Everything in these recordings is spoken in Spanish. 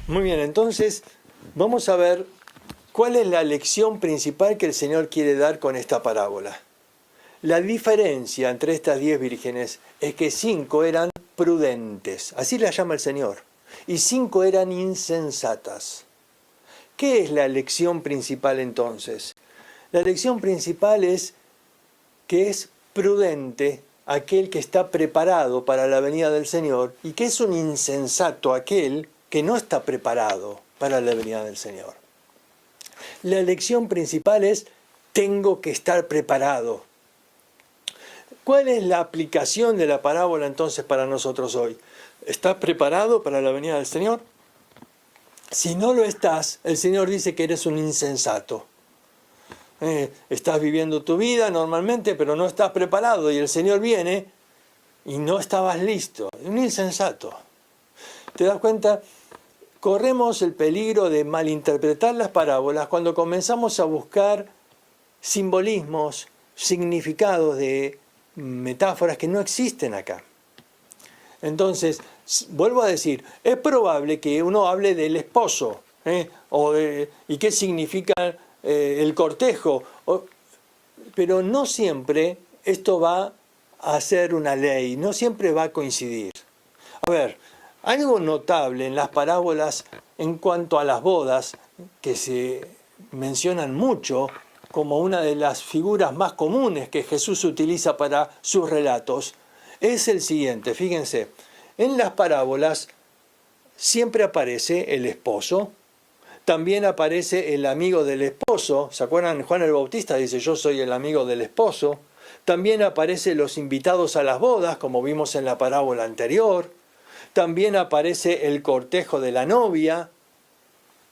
Muy bien, entonces vamos a ver cuál es la lección principal que el Señor quiere dar con esta parábola. La diferencia entre estas 10 vírgenes es que 5 eran prudentes, así las llama el Señor, y 5 eran insensatas. ¿Qué es la lección principal entonces? La lección principal es que es prudente aquel que está preparado para la venida del Señor y que es un insensato aquel que no está preparado para la venida del Señor. La lección principal es: tengo que estar preparado. ¿Cuál es la aplicación de la parábola entonces para nosotros hoy? ¿Estás preparado para la venida del Señor? Si no lo estás, el Señor dice que eres un insensato. Estás viviendo tu vida normalmente, pero no estás preparado y el Señor viene y no estabas listo. Un insensato. ¿Te das cuenta? Corremos el peligro de malinterpretar las parábolas cuando comenzamos a buscar simbolismos, significados de metáforas que no existen acá. Entonces, vuelvo a decir, es probable que uno hable del esposo, y qué significa el cortejo, pero no siempre esto va a ser una ley, no siempre va a coincidir. A ver, algo notable en las parábolas en cuanto a las bodas, que se mencionan mucho como una de las figuras más comunes que Jesús utiliza para sus relatos, es el siguiente. Fíjense, en las parábolas siempre aparece el esposo, también aparece el amigo del esposo. ¿Se acuerdan? Juan el Bautista dice: yo soy el amigo del esposo. También aparecen los invitados a las bodas, como vimos en la parábola anterior. También aparece el cortejo de la novia.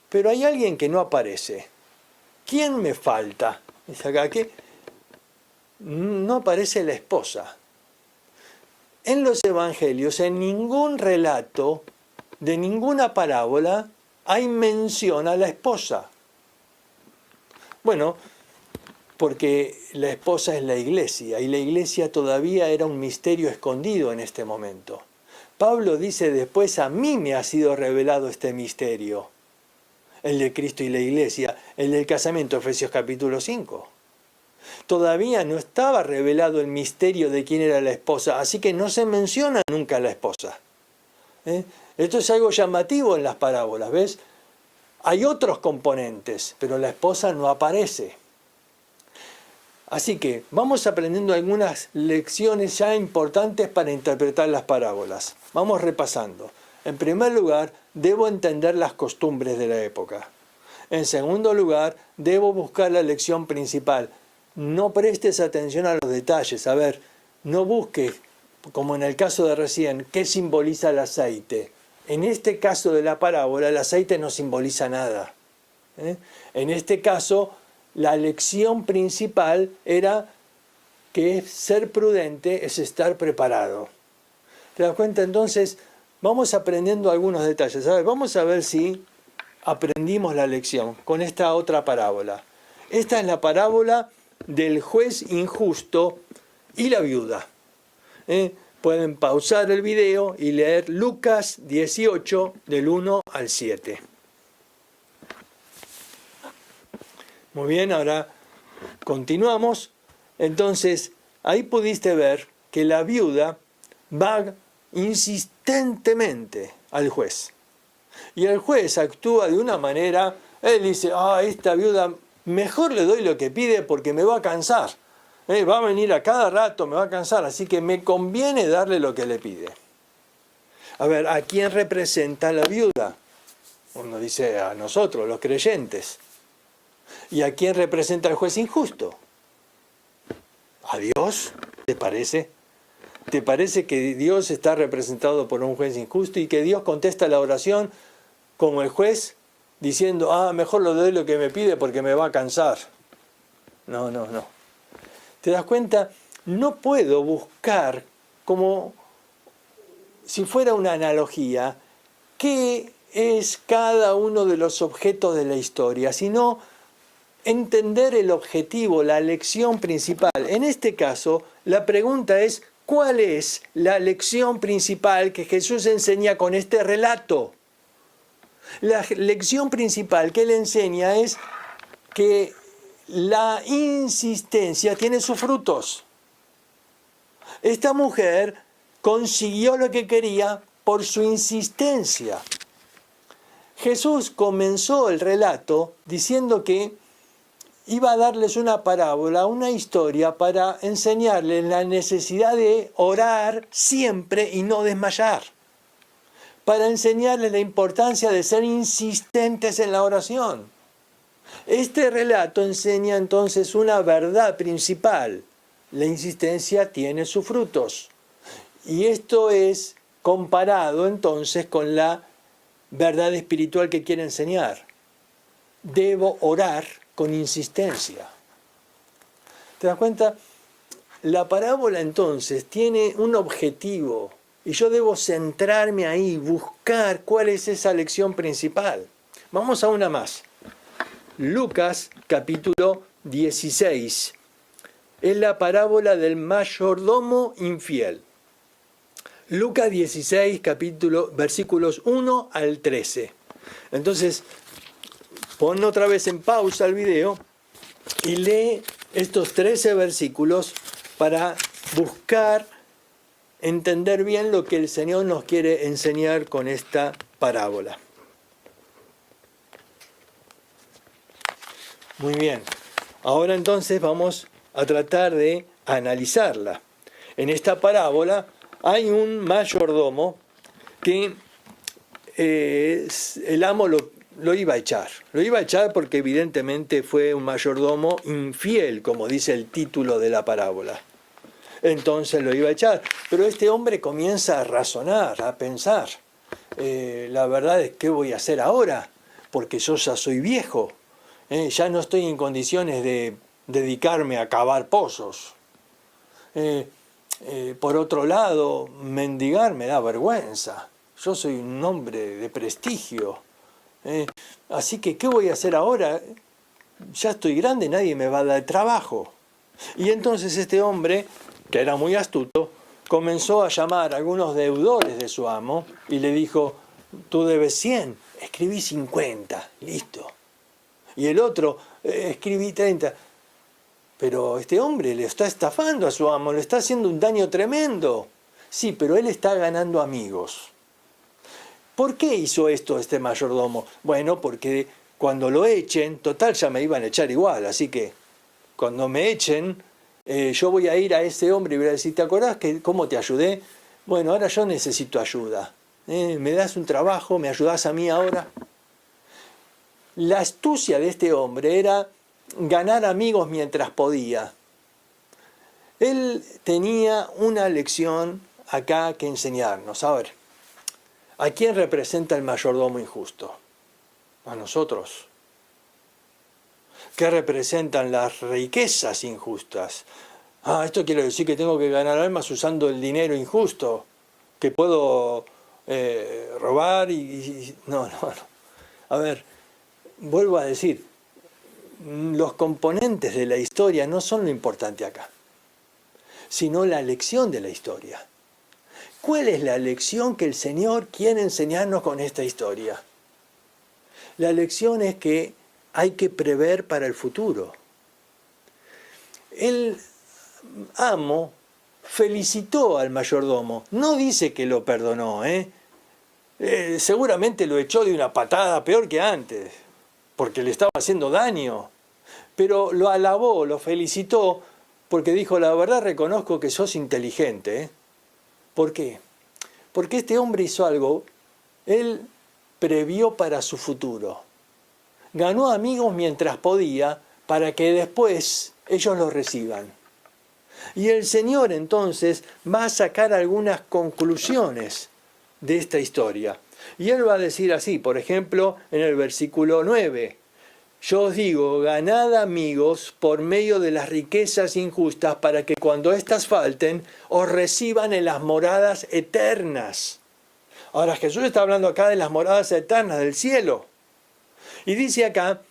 Pero hay alguien que no aparece. ¿Quién me falta? Dice acá que no aparece la esposa. En los evangelios, en ningún relato de ninguna parábola hay mención a la esposa. Bueno, porque la esposa es la iglesia, y la iglesia todavía era un misterio escondido en este momento. Pablo dice después: a mí me ha sido revelado este misterio, el de Cristo y la iglesia, el del casamiento, Efesios capítulo 5. Todavía no estaba revelado el misterio de quién era la esposa, así que no se menciona nunca a la esposa. Esto es algo llamativo en las parábolas, ¿ves? Hay otros componentes, pero la esposa no aparece. Así que vamos aprendiendo algunas lecciones ya importantes para interpretar las parábolas. Vamos repasando. En primer lugar, debo entender las costumbres de la época. En segundo lugar, debo buscar la lección principal. No prestes atención a los detalles. A ver, no busques, como en el caso de recién, qué simboliza el aceite. En este caso de la parábola, el aceite no simboliza nada. En este caso, la lección principal era que ser prudente es estar preparado. ¿Te das cuenta? Entonces, vamos aprendiendo algunos detalles. A ver, vamos a ver si aprendimos la lección con esta otra parábola. Esta es la parábola del juez injusto y la viuda. Pueden pausar el video y leer Lucas 18, del 1 al 7. Muy bien, ahora continuamos. Entonces, ahí pudiste ver que la viuda va insistentemente al juez. Y el juez actúa de una manera, él dice: esta viuda mejor le doy lo que pide porque me va a cansar. Va a venir a cada rato, me va a cansar, así que me conviene darle lo que le pide. A ver, ¿a quién representa la viuda? Uno dice: a nosotros, los creyentes. ¿Y a quién representa el juez injusto? ¿A Dios? ¿Te parece? ¿Te parece que Dios está representado por un juez injusto y que Dios contesta la oración como el juez diciendo: mejor le doy lo que me pide porque me va a cansar? No. ¿Te das cuenta? No puedo buscar, como si fuera una analogía, qué es cada uno de los objetos de la historia, sino entender el objetivo, la lección principal. En este caso, la pregunta es: ¿Cuál es la lección principal que Jesús enseña con este relato? La lección principal que él enseña es que la insistencia tiene sus frutos. Esta mujer consiguió lo que quería por su insistencia. Jesús comenzó el relato diciendo que iba a darles una parábola, una historia para enseñarles la necesidad de orar siempre y no desmayar. Para enseñarles la importancia de ser insistentes en la oración. Este relato enseña entonces una verdad principal. La insistencia tiene sus frutos. Y esto es comparado entonces con la verdad espiritual que quiere enseñar. Debo orar con insistencia. ¿Te das cuenta? La parábola entonces tiene un objetivo y yo debo centrarme ahí, buscar cuál es esa lección principal. Vamos a una más. Lucas capítulo 16. Es la parábola del mayordomo infiel. Lucas 16, versículos 1 al 13. Entonces, pon otra vez en pausa el video y lee estos 13 versículos para buscar entender bien lo que el Señor nos quiere enseñar con esta parábola. Muy bien. Ahora entonces vamos a tratar de analizarla. En esta parábola hay un mayordomo que el amo lo iba a echar. Lo iba a echar porque evidentemente fue un mayordomo infiel, como dice el título de la parábola. Entonces lo iba a echar. Pero este hombre comienza a razonar, a pensar. La verdad es, ¿qué voy a hacer ahora? Porque yo ya soy viejo. Ya no estoy en condiciones de dedicarme a cavar pozos. Por otro lado, mendigar me da vergüenza. Yo soy un hombre de prestigio. Así que, ¿qué voy a hacer ahora? Ya estoy grande, nadie me va a dar trabajo. Y entonces este hombre, que era muy astuto, comenzó a llamar a algunos deudores de su amo y le dijo: tú debes 100, escribí 50, listo. Y el otro, escribí 30. Pero este hombre le está estafando a su amo, le está haciendo un daño tremendo. Sí, pero él está ganando amigos. ¿Por qué hizo esto este mayordomo? Bueno, porque cuando lo echen, total ya me iban a echar igual, así que cuando me echen, yo voy a ir a ese hombre y voy a decir: ¿te acordás cómo te ayudé? Bueno, ahora yo necesito ayuda. ¿Me das un trabajo? ¿Me ayudás a mí ahora? La astucia de este hombre era ganar amigos mientras podía. Él tenía una lección acá que enseñarnos. A ver, ¿a quién representa el mayordomo injusto? A nosotros. ¿Qué representan las riquezas injustas? Esto quiere decir que tengo que ganar almas usando el dinero injusto, que puedo robar y... No. A ver, vuelvo a decir, los componentes de la historia no son lo importante acá, sino la lección de la historia. ¿Cuál es la lección que el Señor quiere enseñarnos con esta historia? La lección es que hay que prever para el futuro. El amo felicitó al mayordomo, no dice que lo perdonó, seguramente lo echó de una patada peor que antes, porque le estaba haciendo daño, pero lo alabó, lo felicitó, porque dijo: la verdad reconozco que sos inteligente. ¿Por qué? Porque este hombre hizo algo, él previó para su futuro. Ganó amigos mientras podía para que después ellos los reciban. Y el Señor entonces va a sacar algunas conclusiones de esta historia. Y Él va a decir así, por ejemplo, en el versículo 9: yo os digo, ganad amigos por medio de las riquezas injustas, para que cuando éstas falten, os reciban en las moradas eternas. Ahora, Jesús está hablando acá de las moradas eternas del cielo. Y dice acá: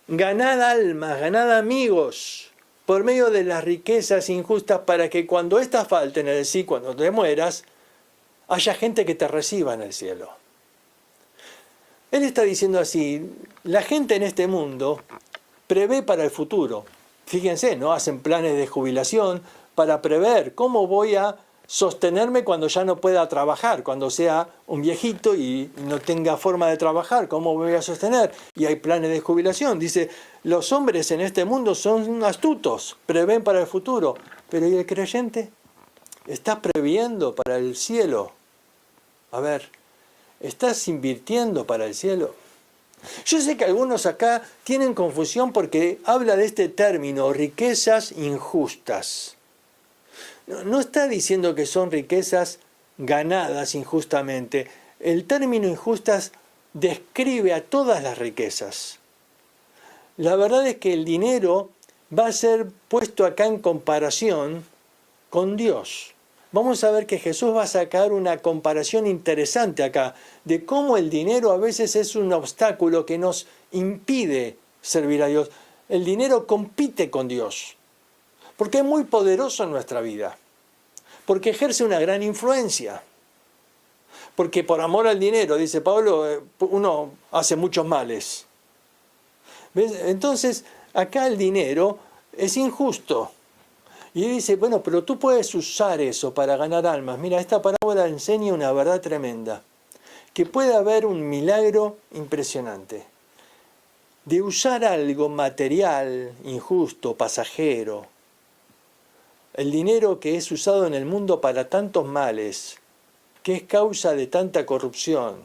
ganad almas, ganad amigos por medio de las riquezas injustas para que cuando éstas falten, es decir, cuando te mueras, haya gente que te reciba en el cielo. Él está diciendo así, la gente en este mundo prevé para el futuro. Fíjense, ¿no? Hacen planes de jubilación para prever cómo voy a sostenerme cuando ya no pueda trabajar, cuando sea un viejito y no tenga forma de trabajar, ¿cómo me voy a sostener? Y hay planes de jubilación. Dice, los hombres en este mundo son astutos, prevén para el futuro. Pero ¿y el creyente? ¿Está previendo para el cielo? A ver, ¿estás invirtiendo para el cielo? Yo sé que algunos acá tienen confusión porque habla de este término, riquezas injustas. No está diciendo que son riquezas ganadas injustamente. El término injustas describe a todas las riquezas. La verdad es que el dinero va a ser puesto acá en comparación con Dios. Vamos a ver que Jesús va a sacar una comparación interesante acá de cómo el dinero a veces es un obstáculo que nos impide servir a Dios. El dinero compite con Dios, porque es muy poderoso en nuestra vida, porque ejerce una gran influencia, porque por amor al dinero, dice Pablo, uno hace muchos males. ¿Ves? Entonces, acá el dinero es injusto. Y dice, bueno, pero tú puedes usar eso para ganar almas. Mira, esta parábola enseña una verdad tremenda, que puede haber un milagro impresionante de usar algo material, injusto, pasajero, el dinero que es usado en el mundo para tantos males, que es causa de tanta corrupción.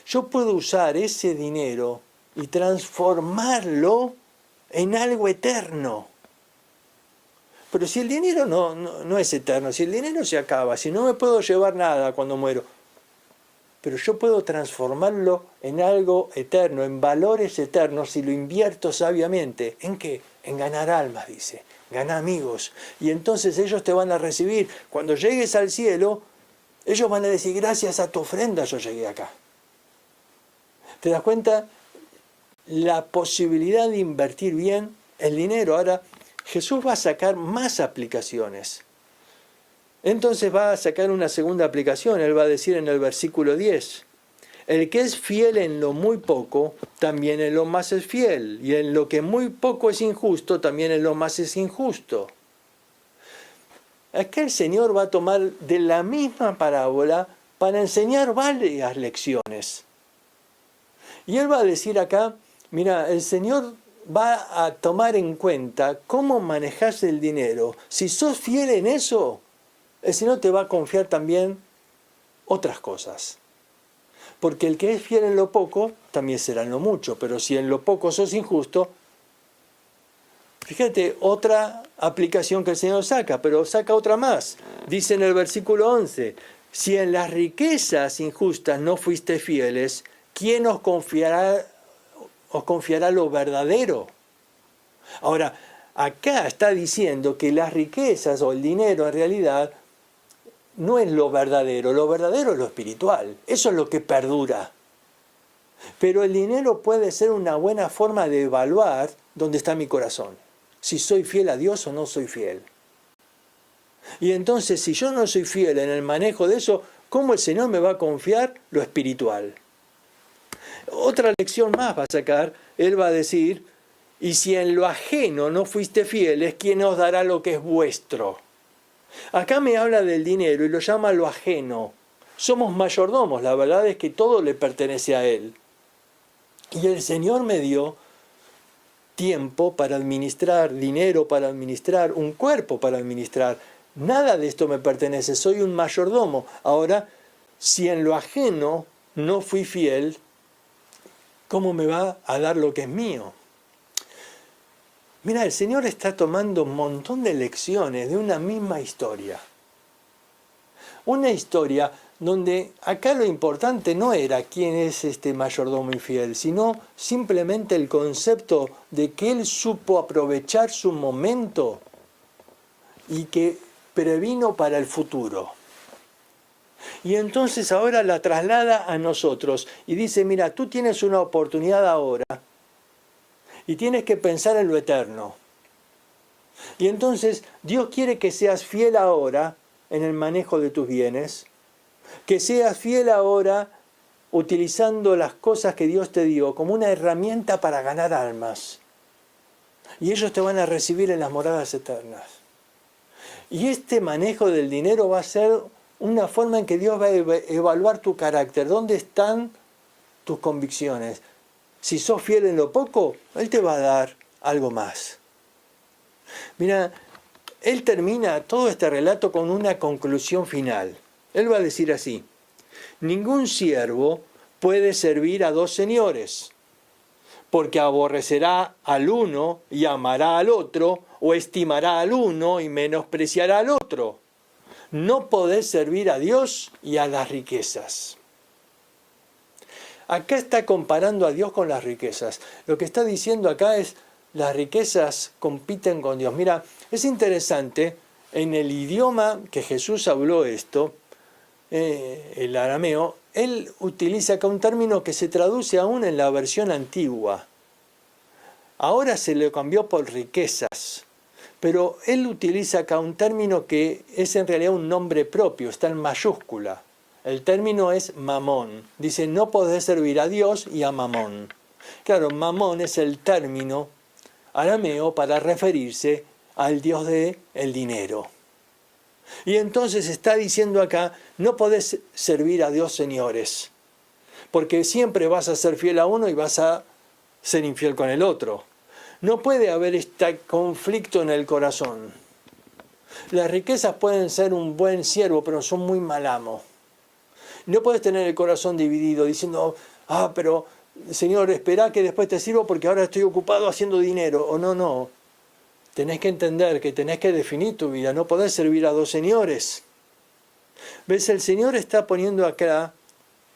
Yo puedo usar ese dinero y transformarlo en algo eterno. Pero si el dinero no es eterno, si el dinero se acaba, si no me puedo llevar nada cuando muero, pero yo puedo transformarlo en algo eterno, en valores eternos, si lo invierto sabiamente. ¿En qué? En ganar almas, dice, ganar amigos. Y entonces ellos te van a recibir. Cuando llegues al cielo, ellos van a decir, gracias a tu ofrenda yo llegué acá. ¿Te das cuenta? La posibilidad de invertir bien el dinero. Ahora, Jesús va a sacar más aplicaciones. Entonces va a sacar una segunda aplicación. Él va a decir en el versículo 10, el que es fiel en lo muy poco, también en lo más es fiel. Y en lo que muy poco es injusto, también en lo más es injusto. Acá el Señor va a tomar de la misma parábola para enseñar varias lecciones. Y Él va a decir acá, mira, el Señor va a tomar en cuenta cómo manejas el dinero. Si sos fiel en eso, el Señor te va a confiar también otras cosas. Porque el que es fiel en lo poco, también será en lo mucho. Pero si en lo poco sos injusto, fíjate, otra aplicación que el Señor saca, pero saca otra más. Dice en el versículo 11, si en las riquezas injustas no fuiste fieles, ¿quién os confiará lo verdadero? Ahora, acá está diciendo que las riquezas o el dinero en realidad no es lo verdadero es lo espiritual, eso es lo que perdura. Pero el dinero puede ser una buena forma de evaluar dónde está mi corazón, si soy fiel a Dios o no soy fiel. Y entonces, si yo no soy fiel en el manejo de eso, ¿cómo el Señor me va a confiar lo espiritual? Otra lección más va a sacar, Él va a decir, y si en lo ajeno no fuiste fieles, ¿quién os dará lo que es vuestro? Acá me habla del dinero y lo llama lo ajeno. Somos mayordomos, la verdad es que todo le pertenece a Él. Y el Señor me dio tiempo para administrar, dinero para administrar, un cuerpo para administrar. Nada de esto me pertenece, soy un mayordomo. Ahora, si en lo ajeno no fui fiel, ¿cómo me va a dar lo que es mío? Mira, el Señor está tomando un montón de lecciones de una misma historia. Una historia donde acá lo importante no era quién es este mayordomo infiel, sino simplemente el concepto de que él supo aprovechar su momento y que previno para el futuro. Y entonces ahora la traslada a nosotros y dice, mira, tú tienes una oportunidad ahora y tienes que pensar en lo eterno. Y entonces Dios quiere que seas fiel ahora en el manejo de tus bienes, que seas fiel ahora utilizando las cosas que Dios te dio como una herramienta para ganar almas. Y ellos te van a recibir en las moradas eternas. Y este manejo del dinero va a ser una forma en que Dios va a evaluar tu carácter. ¿Dónde están tus convicciones? Si sos fiel en lo poco, Él te va a dar algo más. Mira, Él termina todo este relato con una conclusión final. Él va a decir así: ningún siervo puede servir a dos señores, porque aborrecerá al uno y amará al otro, o estimará al uno y menospreciará al otro. No podés servir a Dios y a las riquezas. Acá está comparando a Dios con las riquezas. Lo que está diciendo acá es: las riquezas compiten con Dios. Mira, es interesante, en el idioma que Jesús habló esto, el arameo, Él utiliza acá un término que se traduce aún en la versión antigua. Ahora se le cambió por riquezas, pero Él utiliza acá un término que es en realidad un nombre propio, está en mayúscula. El término es mamón. Dice: no podés servir a Dios y a mamón. Claro, mamón es el término arameo para referirse al Dios del dinero. Y entonces está diciendo acá: no podés servir a Dios señores, porque siempre vas a ser fiel a uno y vas a ser infiel con el otro. No puede haber este conflicto en el corazón. Las riquezas pueden ser un buen siervo, pero son muy mal amo. No puedes tener el corazón dividido diciendo: pero Señor, espera que después te sirvo porque ahora estoy ocupado haciendo dinero. O no. Tenés que entender que tenés que definir tu vida. No podés servir a dos señores. ¿Ves? El Señor está poniendo acá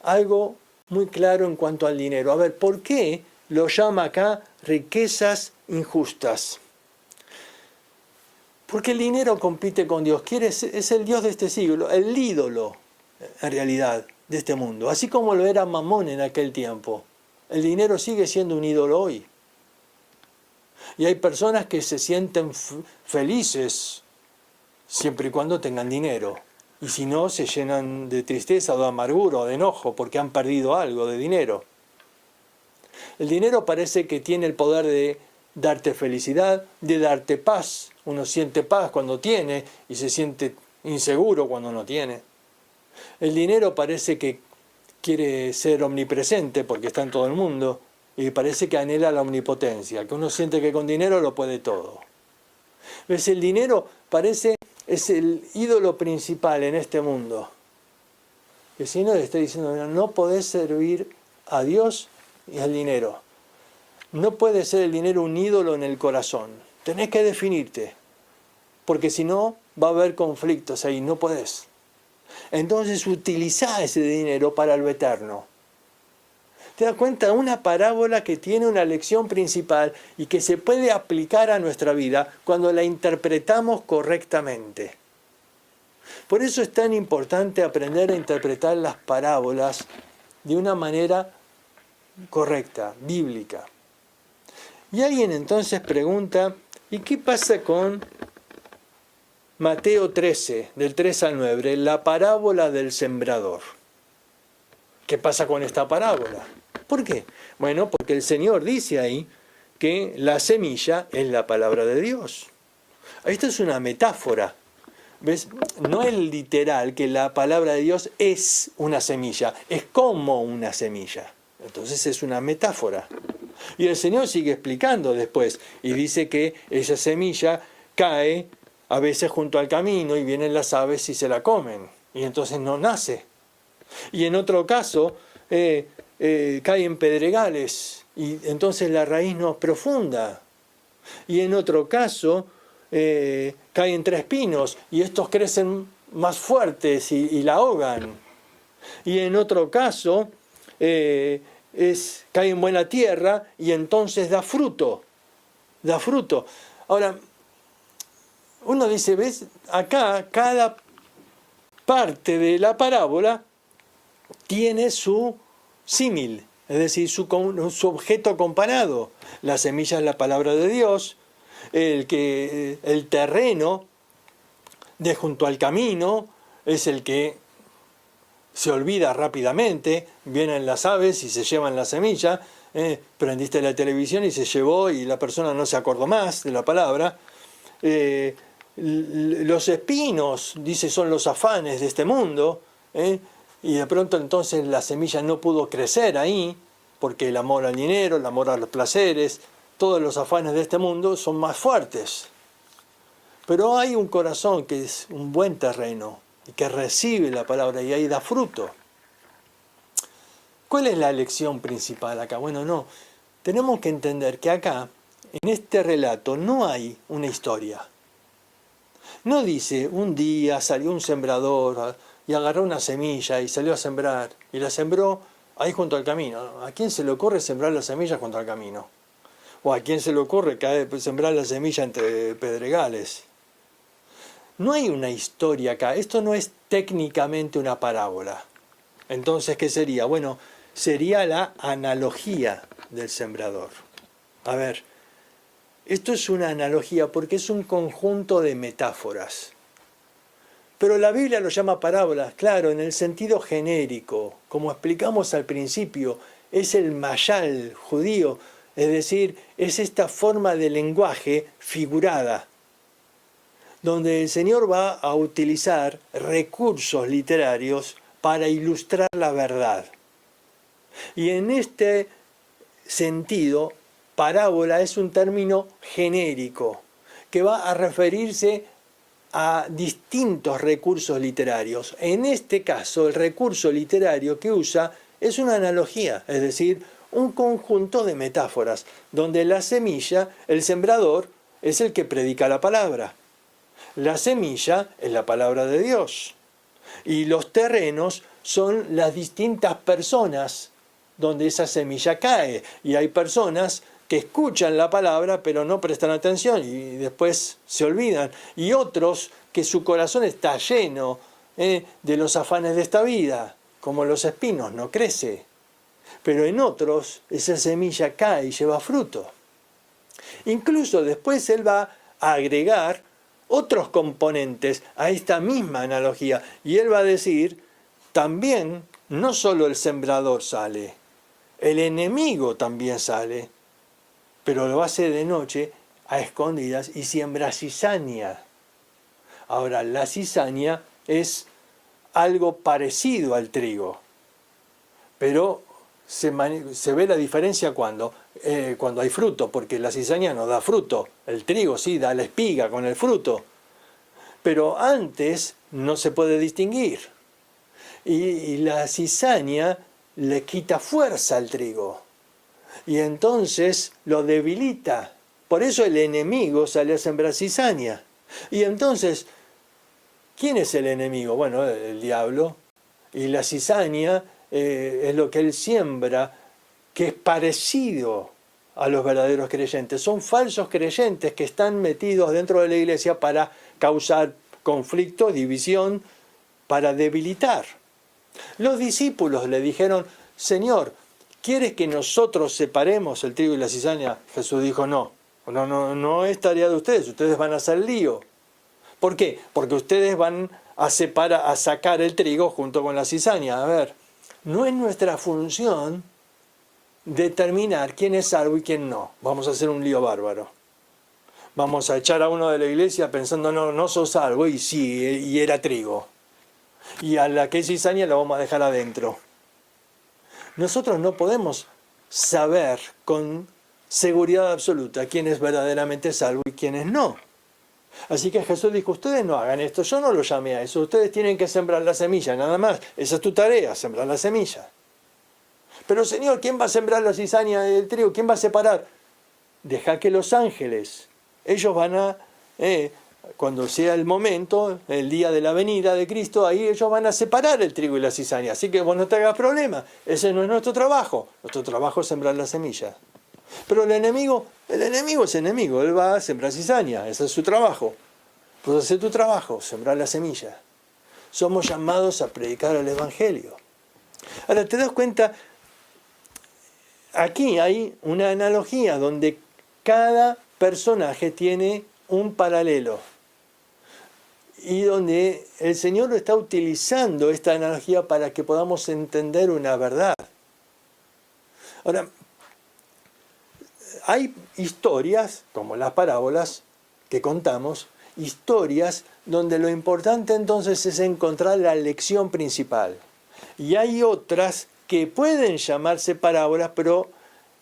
algo muy claro en cuanto al dinero. A ver, ¿por qué lo llama acá riquezas injustas? Porque el dinero compite con Dios. Es el Dios de este siglo, el ídolo, en realidad, de este mundo. Así como lo era Mamón en aquel tiempo. El dinero sigue siendo un ídolo hoy. Y hay personas que se sienten felices siempre y cuando tengan dinero. Y si no, se llenan de tristeza o de amargura o de enojo porque han perdido algo de dinero. El dinero parece que tiene el poder de darte felicidad, de darte paz. Uno siente paz cuando tiene y se siente inseguro cuando no tiene. El dinero parece que quiere ser omnipresente porque está en todo el mundo y parece que anhela la omnipotencia, que uno siente que con dinero lo puede todo. ¿Ves? El dinero es el ídolo principal en este mundo. El Señor le está diciendo: no podés servir a Dios y al dinero. No puede ser el dinero un ídolo en el corazón. Tenés que definirte, porque si no va a haber conflictos ahí, no podés. Entonces utilizá ese dinero para lo eterno. ¿Te das cuenta? Una parábola que tiene una lección principal y que se puede aplicar a nuestra vida cuando la interpretamos correctamente. Por eso es tan importante aprender a interpretar las parábolas de una manera correcta, bíblica. Y alguien entonces pregunta: ¿y qué pasa con Mateo 13, del 3 al 9, la parábola del sembrador? ¿Qué pasa con esta parábola? ¿Por qué? Bueno, porque el Señor dice ahí que la semilla es la palabra de Dios. Esto es una metáfora. ¿Ves? No es literal que la palabra de Dios es una semilla, es como una semilla. Entonces es una metáfora. Y el Señor sigue explicando después y dice que esa semilla cae a veces junto al camino y vienen las aves y se la comen. Y entonces no nace. Y en otro caso cae en pedregales y entonces la raíz no es profunda. Y en otro caso cae entre espinos y estos crecen más fuertes y la ahogan. Y en otro caso cae en buena tierra y entonces da fruto. Ahora, uno dice: ¿ves? Acá cada parte de la parábola tiene su símil, es decir, su objeto comparado. La semilla es la palabra de Dios, El terreno de junto al camino es el que se olvida rápidamente, vienen las aves y se llevan la semilla, prendiste la televisión y se llevó y la persona no se acordó más de la palabra. Los espinos, dice, son los afanes de este mundo, y de pronto entonces la semilla no pudo crecer ahí, porque el amor al dinero, el amor a los placeres, todos los afanes de este mundo son más fuertes. Pero hay un corazón que es un buen terreno y que recibe la palabra y ahí da fruto. ¿Cuál es la lección principal acá? Bueno, no, tenemos que entender que acá, en este relato, no hay una historia. No dice, un día salió un sembrador y agarró una semilla y salió a sembrar y la sembró ahí junto al camino. ¿A quién se le ocurre sembrar la semilla junto al camino? ¿O a quién se le ocurre sembrar la semilla entre pedregales? No hay una historia acá. Esto no es técnicamente una parábola. Entonces, ¿qué sería? Bueno, sería la analogía del sembrador. A ver, esto es una analogía porque es un conjunto de metáforas. Pero la Biblia lo llama parábolas, claro, en el sentido genérico. Como explicamos al principio, es el mayal judío, es decir, es esta forma de lenguaje figurada, donde el Señor va a utilizar recursos literarios para ilustrar la verdad. Y en este sentido, parábola es un término genérico que va a referirse a distintos recursos literarios. En este caso, el recurso literario que usa es una analogía, es decir, un conjunto de metáforas, donde la semilla, el sembrador, es el que predica la palabra. La semilla es la palabra de Dios. Y los terrenos son las distintas personas donde esa semilla cae. Y hay personas que escuchan la palabra pero no prestan atención y después se olvidan. Y otros que su corazón está lleno de los afanes de esta vida, como los espinos, no crece. Pero en otros esa semilla cae y lleva fruto. Incluso después él va a agregar otros componentes a esta misma analogía. Y él va a decir, también no solo el sembrador sale, el enemigo también sale, pero lo hace de noche a escondidas y siembra cizaña. Ahora, la cizaña es algo parecido al trigo, pero se ve la diferencia cuando hay fruto, porque la cizaña no da fruto, el trigo sí da la espiga con el fruto, pero antes no se puede distinguir. Y la cizaña le quita fuerza al trigo, y entonces lo debilita. Por eso el enemigo sale a sembrar cizaña. Y entonces, ¿quién es el enemigo? Bueno, el diablo. Y la cizaña es lo que él siembra, que es parecido a los verdaderos creyentes. Son falsos creyentes que están metidos dentro de la iglesia para causar conflicto, división, para debilitar. Los discípulos le dijeron, Señor, ¿quieres que nosotros separemos el trigo y la cizaña? Jesús dijo, no es tarea de ustedes van a hacer lío. ¿Por qué? Porque ustedes van a sacar el trigo junto con la cizaña. A ver, no es nuestra función determinar quién es salvo y quién no. Vamos a hacer un lío bárbaro. Vamos a echar a uno de la iglesia pensando, no sos salvo, y sí, y era trigo. Y a la que es cizaña la vamos a dejar adentro. Nosotros no podemos saber con seguridad absoluta quién es verdaderamente salvo y quién es no. Así que Jesús dijo, ustedes no hagan esto, yo no lo llamé a eso, ustedes tienen que sembrar la semilla, nada más. Esa es tu tarea, sembrar la semilla. Pero Señor, ¿quién va a sembrar la cizaña del trigo? ¿Quién va a separar? Deja que los ángeles, ellos van a, cuando sea el momento, el día de la venida de Cristo, ahí ellos van a separar el trigo y la cizaña. Así que vos no te hagas problema, ese no es nuestro trabajo es sembrar la semilla. Pero el enemigo es enemigo, él va a sembrar cizaña, ese es su trabajo. Pues hacer tu trabajo, sembrar la semilla. Somos llamados a predicar el Evangelio. Ahora, ¿te das cuenta? Aquí hay una analogía donde cada personaje tiene un paralelo y donde el Señor está utilizando esta analogía para que podamos entender una verdad. Ahora, hay historias, como las parábolas que contamos, historias donde lo importante entonces es encontrar la lección principal. Y hay otras que pueden llamarse parábolas, pero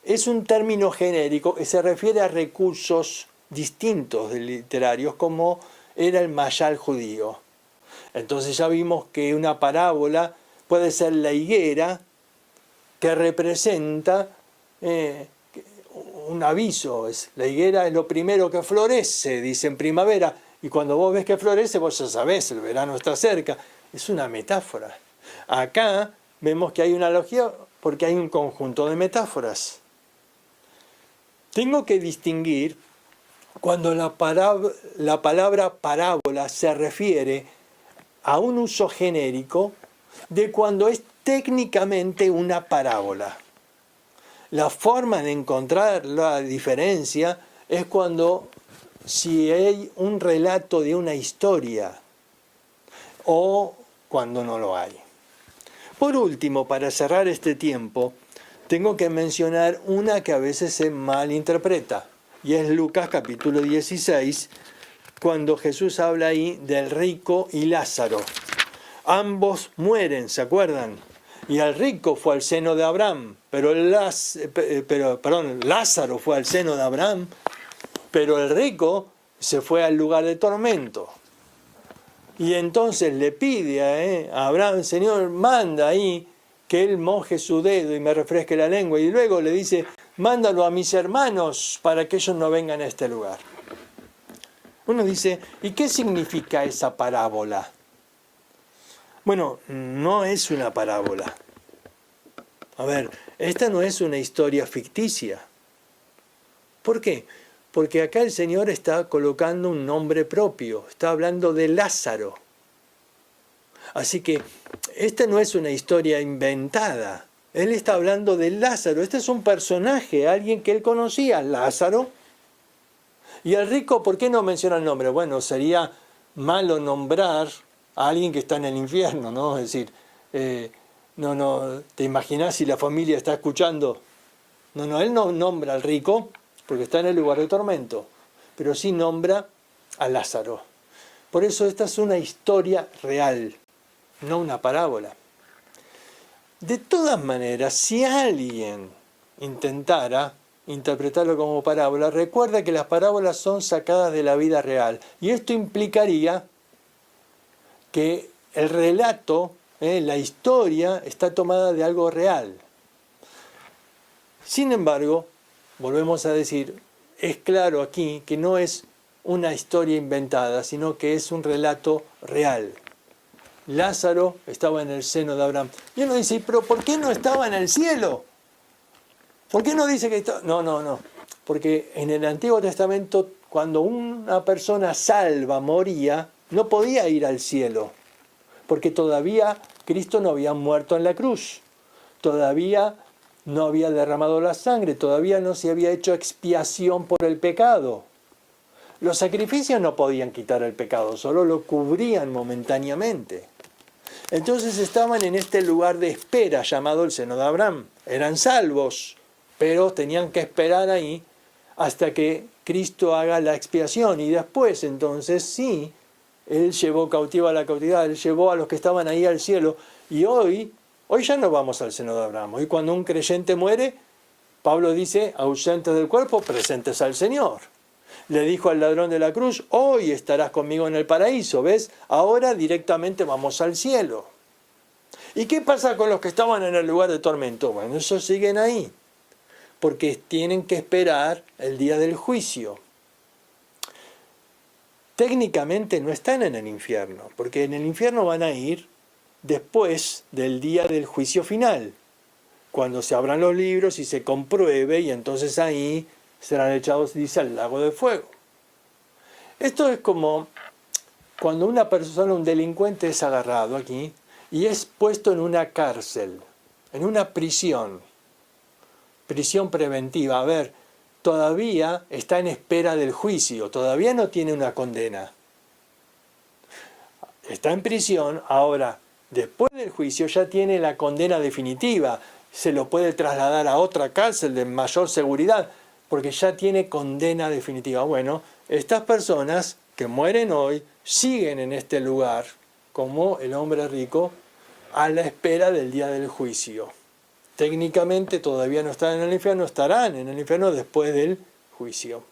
es un término genérico que se refiere a recursos distintos de literarios, como era el mayal judío. Entonces ya vimos que una parábola puede ser la higuera, que representa un aviso. La higuera es lo primero que florece, dice en primavera, y cuando vos ves que florece, vos ya sabés, el verano está cerca. Es una metáfora. Acá vemos que hay una analogía porque hay un conjunto de metáforas. Tengo que distinguir cuando la palabra parábola se refiere a un uso genérico de cuando es técnicamente una parábola. La forma de encontrar la diferencia es cuando si hay un relato de una historia o cuando no lo hay. Por último, para cerrar este tiempo, tengo que mencionar una que a veces se malinterpreta, y es Lucas capítulo 16, cuando Jesús habla ahí del rico y Lázaro. Ambos mueren, ¿se acuerdan? Y el rico fue al seno de Abraham, Lázaro fue al seno de Abraham, pero el rico se fue al lugar de tormento. Y entonces le pide a Abraham, Señor, manda ahí que él moje su dedo y me refresque la lengua. Y luego le dice, mándalo a mis hermanos para que ellos no vengan a este lugar. Uno dice, ¿y qué significa esa parábola? Bueno, no es una parábola. A ver, esta no es una historia ficticia. ¿Por qué? Porque acá el Señor está colocando un nombre propio, está hablando de Lázaro. Así que esta no es una historia inventada. Él está hablando de Lázaro. Este es un personaje, alguien que él conocía, Lázaro. Y el rico, ¿por qué no menciona el nombre? Bueno, sería malo nombrar a alguien que está en el infierno, ¿no? Es decir, ¿te imaginas si la familia está escuchando? No, él no nombra al rico porque está en el lugar de tormento, pero sí nombra a Lázaro. Por eso esta es una historia real, no una parábola. De todas maneras, si alguien intentara interpretarlo como parábola, recuerda que las parábolas son sacadas de la vida real, y esto implicaría que el relato, la historia, está tomada de algo real. Sin embargo, volvemos a decir, es claro aquí que no es una historia inventada, sino que es un relato real. Lázaro estaba en el seno de Abraham. Y uno dice, ¿pero por qué no estaba en el cielo? ¿Por qué no dice que estaba? No. Porque en el Antiguo Testamento, cuando una persona salva moría, no podía ir al cielo. Porque todavía Cristo no había muerto en la cruz. Todavía no había derramado la sangre. Todavía no se había hecho expiación por el pecado. Los sacrificios no podían quitar el pecado, solo lo cubrían momentáneamente. Entonces estaban en este lugar de espera llamado el seno de Abraham. Eran salvos, pero tenían que esperar ahí hasta que Cristo haga la expiación. Y después, entonces, sí, Él llevó cautivo a la cautividad, Él llevó a los que estaban ahí al cielo. Y hoy ya no vamos al seno de Abraham. Hoy cuando un creyente muere, Pablo dice, ausentes del cuerpo, presentes al Señor. Le dijo al ladrón de la cruz, hoy estarás conmigo en el paraíso, ¿ves? Ahora directamente vamos al cielo. ¿Y qué pasa con los que estaban en el lugar de tormento? Bueno, esos siguen ahí, porque tienen que esperar el día del juicio. Técnicamente no están en el infierno, porque en el infierno van a ir después del día del juicio final, cuando se abran los libros y se compruebe, y entonces ahí serán echados, dice, al lago de fuego. Esto es como cuando una persona, un delincuente, es agarrado aquí y es puesto en una cárcel, en una prisión preventiva. A ver, todavía está en espera del juicio, todavía no tiene una condena. Está en prisión, ahora, después del juicio ya tiene la condena definitiva, se lo puede trasladar a otra cárcel de mayor seguridad, porque ya tiene condena definitiva. Bueno, estas personas que mueren hoy siguen en este lugar, como el hombre rico, a la espera del día del juicio. Técnicamente todavía no están en el infierno, estarán en el infierno después del juicio.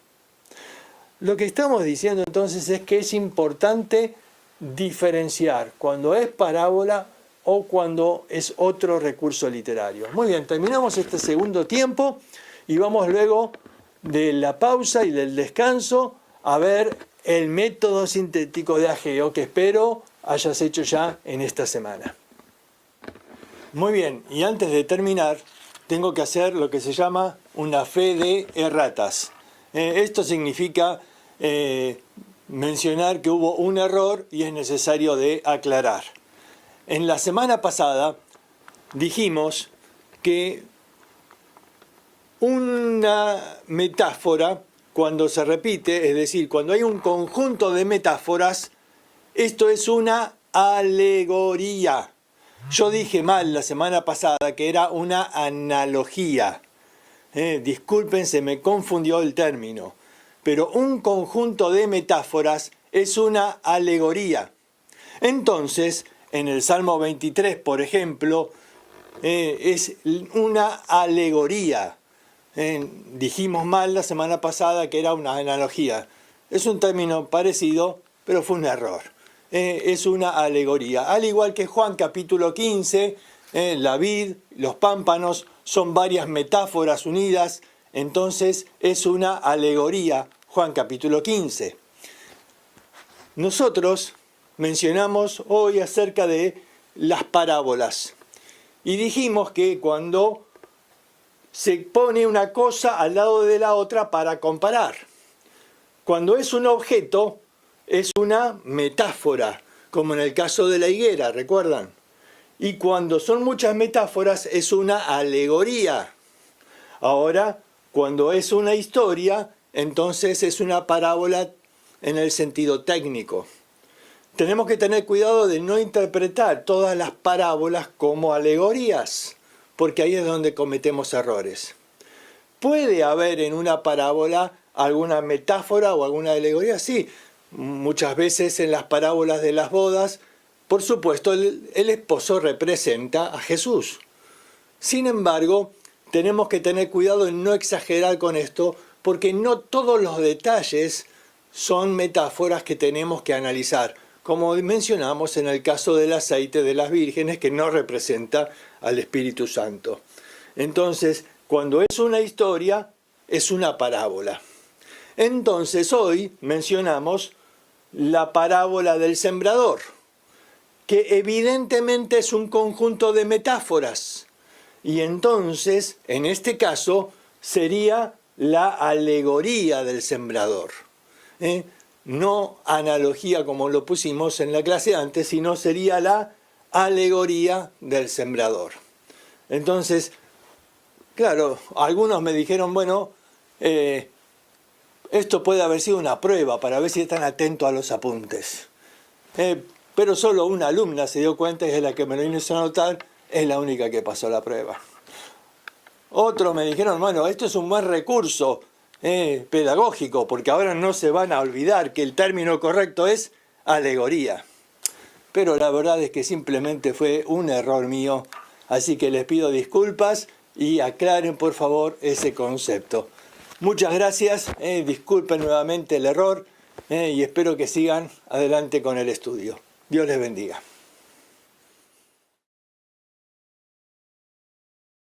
Lo que estamos diciendo entonces es que es importante diferenciar cuando es parábola o cuando es otro recurso literario. Muy bien, terminamos este segundo tiempo y vamos luego de la pausa y del descanso a ver el método sintético de Ageo que espero hayas hecho ya en esta semana. Muy bien, y antes de terminar tengo que hacer lo que se llama una fe de erratas. Esto significa mencionar que hubo un error y es necesario de aclarar. En la semana pasada dijimos que una metáfora, cuando se repite, es decir, cuando hay un conjunto de metáforas, esto es una alegoría. Yo dije mal la semana pasada que era una analogía. Disculpen, se me confundió el término. Pero un conjunto de metáforas es una alegoría. Entonces, en el Salmo 23, por ejemplo, es una alegoría. Dijimos mal la semana pasada que era una analogía. Es un término parecido, pero fue un error. Es una alegoría. Al igual que Juan capítulo 15, la vid, los pámpanos, son varias metáforas unidas, entonces es una alegoría, Juan capítulo 15. Nosotros mencionamos hoy acerca de las parábolas y dijimos que cuando se pone una cosa al lado de la otra para comparar, cuando es un objeto es una metáfora, como en el caso de la higuera, ¿recuerdan? Y cuando son muchas metáforas es una alegoría. Ahora, cuando es una historia, entonces es una parábola en el sentido técnico. Tenemos que tener cuidado de no interpretar todas las parábolas como alegorías, porque ahí es donde cometemos errores. ¿Puede haber en una parábola alguna metáfora o alguna alegoría? Sí, muchas veces en las parábolas de las bodas, por supuesto, el esposo representa a Jesús. Sin embargo, tenemos que tener cuidado en no exagerar con esto, porque no todos los detalles son metáforas que tenemos que analizar, como mencionamos en el caso del aceite de las vírgenes, que no representa al Espíritu Santo. Entonces, cuando es una historia, es una parábola. Entonces, hoy mencionamos la parábola del sembrador, que evidentemente es un conjunto de metáforas. Y entonces, en este caso, sería la alegoría del sembrador. No analogía como lo pusimos en la clase antes, sino sería la alegoría del sembrador. Entonces, claro, algunos me dijeron, bueno, esto puede haber sido una prueba para ver si están atentos a los apuntes. Pero solo una alumna se dio cuenta y es la que me lo hizo anotar, es la única que pasó la prueba. Otros me dijeron, bueno, esto es un buen recurso pedagógico, porque ahora no se van a olvidar que el término correcto es alegoría. Pero la verdad es que simplemente fue un error mío, así que les pido disculpas y aclaren por favor ese concepto. Muchas gracias, disculpen nuevamente el error y espero que sigan adelante con el estudio. Dios les bendiga.